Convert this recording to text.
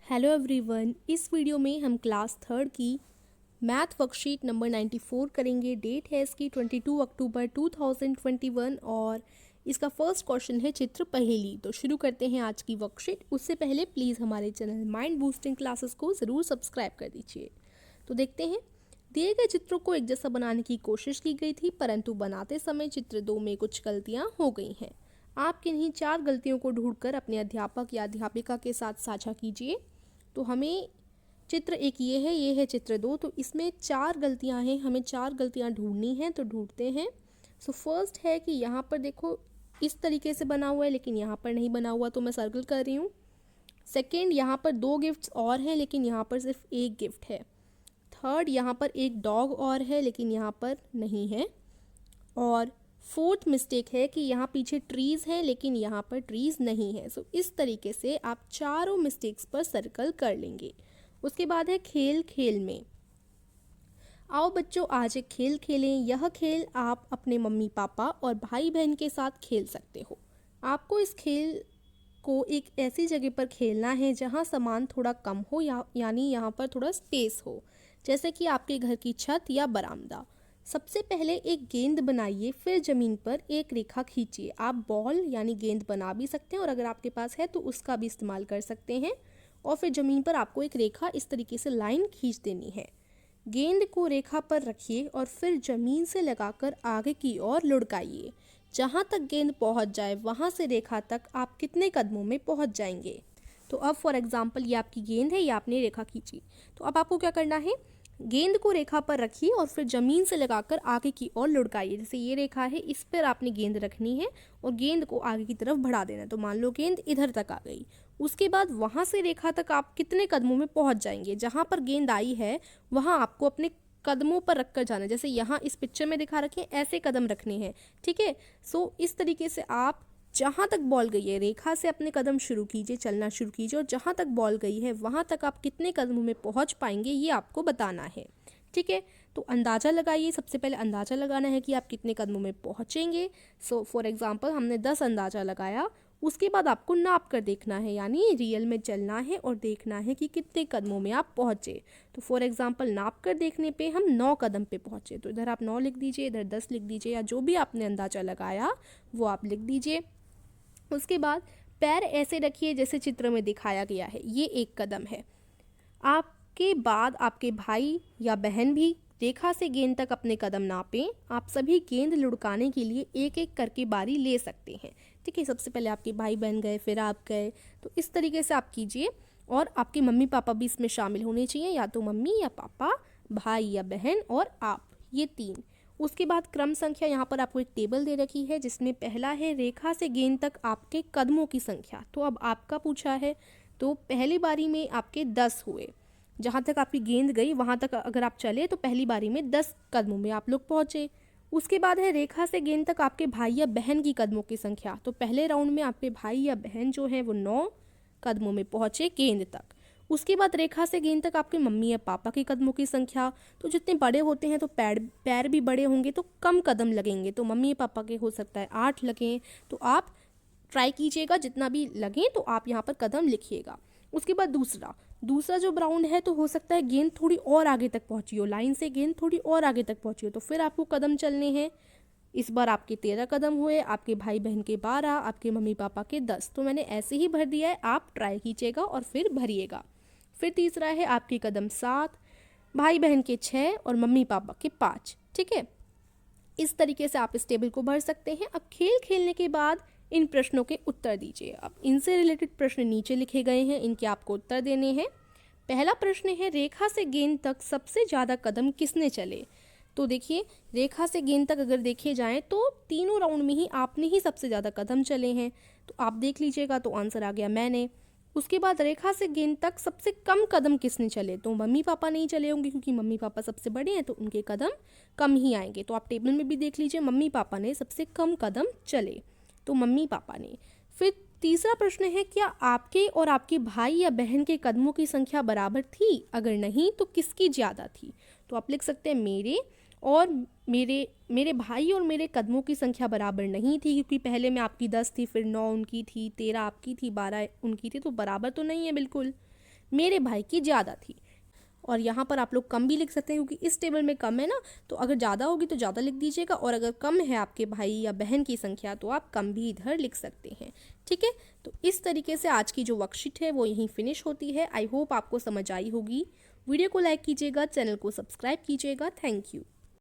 Hello everyone, इस video में हम क्लास थर्ड की मैथ वर्कशीट नंबर 94 करेंगे। डेट है इसकी 22 अक्टूबर 2021 और इसका फर्स्ट क्वेश्चन है चित्र पहेली। तो शुरू करते हैं आज की वर्कशीट। उससे पहले प्लीज़ हमारे चैनल माइंड बूस्टिंग क्लासेस को ज़रूर सब्सक्राइब कर दीजिए। तो देखते हैं, दिए गए चित्रों को एक जैसा बनाने की कोशिश की गई थी, परंतु बनाते समय चित्र 2 में कुछ गलतियाँ हो गई हैं। आप किन्हीं 4 गलतियों को ढूंढकर अपने अध्यापक या अध्यापिका के साथ साझा कीजिए। तो हमें चित्र एक ये है चित्र 2। तो इसमें 4 गलतियां हैं, हमें 4 गलतियां ढूंढनी हैं। तो ढूंढते हैं। सो फर्स्ट है कि यहाँ पर देखो इस तरीके से बना हुआ है, लेकिन यहाँ पर नहीं बना हुआ, तो मैं सर्कल कर रही हूँ। सेकेंड, यहाँ पर 2 गिफ्ट्स और हैं, लेकिन यहाँ पर सिर्फ एक गिफ्ट है। थर्ड, यहाँ पर एक डॉग और है, लेकिन यहाँ पर नहीं है। और फोर्थ मिस्टेक है कि यहाँ पीछे ट्रीज़ हैं, लेकिन यहाँ पर ट्रीज़ नहीं है। सो इस तरीके से आप चारों मिस्टेक्स पर सर्कल कर लेंगे। उसके बाद है खेल खेल में। आओ बच्चों, आज एक खेल खेलें। यह खेल आप अपने मम्मी पापा और भाई बहन के साथ खेल सकते हो। आपको इस खेल को एक ऐसी जगह पर खेलना है जहाँ सामान थोड़ा कम हो, यानी यहाँ पर थोड़ा स्पेस हो, जैसे कि आपके घर की छत या बरामदा। सबसे पहले एक गेंद बनाइए, फिर जमीन पर एक रेखा खींचिए। आप बॉल यानी गेंद बना भी सकते हैं, और अगर आपके पास है तो उसका भी इस्तेमाल कर सकते हैं। और फिर जमीन पर आपको एक रेखा इस तरीके से लाइन खींच देनी है। गेंद को रेखा पर रखिए और फिर जमीन से लगाकर आगे की ओर लुढ़काइए। जहाँ तक गेंद पहुँच जाए वहाँ से रेखा तक आप कितने कदमों में पहुँच जाएंगे। तो अब फॉर एग्जाम्पल ये आपकी गेंद है, ये आपने रेखा खींची। तो अब आपको क्या करना है, गेंद को रेखा पर रखिए और फिर जमीन से लगाकर आगे की ओर लुढ़काइए। जैसे ये रेखा है, इस पर आपने गेंद रखनी है और गेंद को आगे की तरफ बढ़ा देना है। तो मान लो गेंद इधर तक आ गई। उसके बाद वहाँ से रेखा तक आप कितने कदमों में पहुँच जाएंगे। जहाँ पर गेंद आई है वहाँ आपको अपने कदमों पर रखकर जाना है। जैसे यहाँ इस पिक्चर में दिखा रखे हैं, ऐसे कदम रखने हैं। ठीक है। सो इस तरीके से आप जहाँ तक बॉल गई है रेखा से अपने कदम शुरू कीजिए, चलना शुरू कीजिए, और जहाँ तक बॉल गई है वहाँ तक आप कितने कदमों में पहुँच पाएंगे ये आपको बताना है। ठीक है। तो अंदाज़ा लगाइए। सबसे पहले अंदाज़ा लगाना है कि आप कितने कदमों में पहुँचेंगे। सो फॉर एग्जांपल हमने 10 अंदाज़ा लगाया। उसके बाद आपको नाप कर देखना है, यानी रियल में चलना है और देखना है कि कितने कदमों में आप पहुँचे। तो फॉर एग्जांपल नाप कर देखने पे हम 9 कदम पे पहुँचे। तो इधर आप 9 लिख दीजिए, इधर 10 लिख दीजिए, या जो भी आपने अंदाज़ा लगाया वो आप लिख दीजिए। उसके बाद पैर ऐसे रखिए जैसे चित्र में दिखाया गया है, ये 1 कदम है। आपके बाद आपके भाई या बहन भी रेखा से गेंद तक अपने कदम नापें। आप सभी गेंद लुढ़काने के लिए एक एक करके बारी ले सकते हैं। ठीक है। सबसे पहले आपके भाई बहन गए, फिर आप गए। तो इस तरीके से आप कीजिए। और आपके मम्मी पापा भी इसमें शामिल होने चाहिए, या तो मम्मी या पापा, भाई या बहन और आप, ये 3। उसके बाद क्रम संख्या, यहाँ पर आपको एक टेबल दे रखी है जिसमें पहला है रेखा से गेंद तक आपके कदमों की संख्या। तो अब आपका पूछा है, तो पहली बारी में आपके 10 हुए। जहाँ तक आपकी गेंद गई वहाँ तक अगर आप चले तो पहली बारी में 10 कदमों में आप लोग पहुँचे। उसके बाद है रेखा से गेंद तक आपके भाई या बहन की कदमों की संख्या। तो पहले राउंड में आपके भाई या बहन जो है वो 9 कदमों में पहुँचे गेंद तक। उसके बाद रेखा से गेंद तक आपके मम्मी या पापा की कदमों की संख्या। तो जितने बड़े होते हैं तो पैर भी बड़े होंगे तो कम कदम लगेंगे। तो मम्मी पापा के हो सकता है 8 लगें। तो आप ट्राई कीजिएगा, जितना भी लगें तो आप यहाँ पर कदम लिखिएगा। उसके बाद दूसरा जो राउंड है, तो हो सकता है गेंद थोड़ी और आगे तक पहुँची हो, लाइन से गेंद थोड़ी और आगे तक पहुँची हो, तो फिर आपको कदम चलने हैं। इस बार आपके 13 कदम हुए, आपके भाई बहन के 12, आपके मम्मी पापा के 10। तो मैंने ऐसे ही भर दिया है, आप ट्राई कीजिएगा और फिर भरिएगा। फिर तीसरा है आपके कदम 7, भाई बहन के 6 और मम्मी पापा के 5। ठीक है। इस तरीके से आप इस टेबल को भर सकते हैं। अब खेल खेलने के बाद इन प्रश्नों के उत्तर दीजिए। अब इनसे रिलेटेड प्रश्न नीचे लिखे गए हैं, इनके आपको उत्तर देने हैं। पहला प्रश्न है, रेखा से गेंद तक सबसे ज़्यादा कदम किसने चले। तो देखिए, रेखा से गेंद तक अगर देखे जाएं तो तीनों राउंड में ही आपने ही सबसे ज़्यादा कदम चले हैं। तो आप देख लीजिएगा, तो आंसर आ गया मैंने। उसके बाद रेखा से गेंद तक सबसे कम कदम किसने चले। तो मम्मी पापा नहीं चले होंगे, क्योंकि मम्मी पापा सबसे बड़े हैं तो उनके कदम कम ही आएंगे। तो आप टेबल में भी देख लीजिए, मम्मी पापा ने सबसे कम कदम चले, तो मम्मी पापा ने। फिर तीसरा प्रश्न है, क्या आपके और आपके भाई या बहन के कदमों की संख्या बराबर थी। अगर नहीं तो किसकी ज़्यादा थी। तो आप लिख सकते हैं मेरे और मेरे भाई और मेरे कदमों की संख्या बराबर नहीं थी, क्योंकि पहले में आपकी 10 थी, फिर 9 उनकी थी, 13 आपकी थी, 12 उनकी थी, तो बराबर तो नहीं है बिल्कुल। मेरे भाई की ज़्यादा थी। और यहाँ पर आप लोग कम भी लिख सकते हैं क्योंकि इस टेबल में कम है ना, तो अगर ज़्यादा होगी तो ज़्यादा लिख दीजिएगा, और अगर कम है आपके भाई या बहन की संख्या तो आप कम भी इधर लिख सकते हैं। ठीक है, तो इस तरीके से आज की जो वर्कशीट है वो यहीं फिनिश होती है। आई होप आपको समझ आई होगी। वीडियो को लाइक कीजिएगा, चैनल को सब्सक्राइब कीजिएगा। Thank you.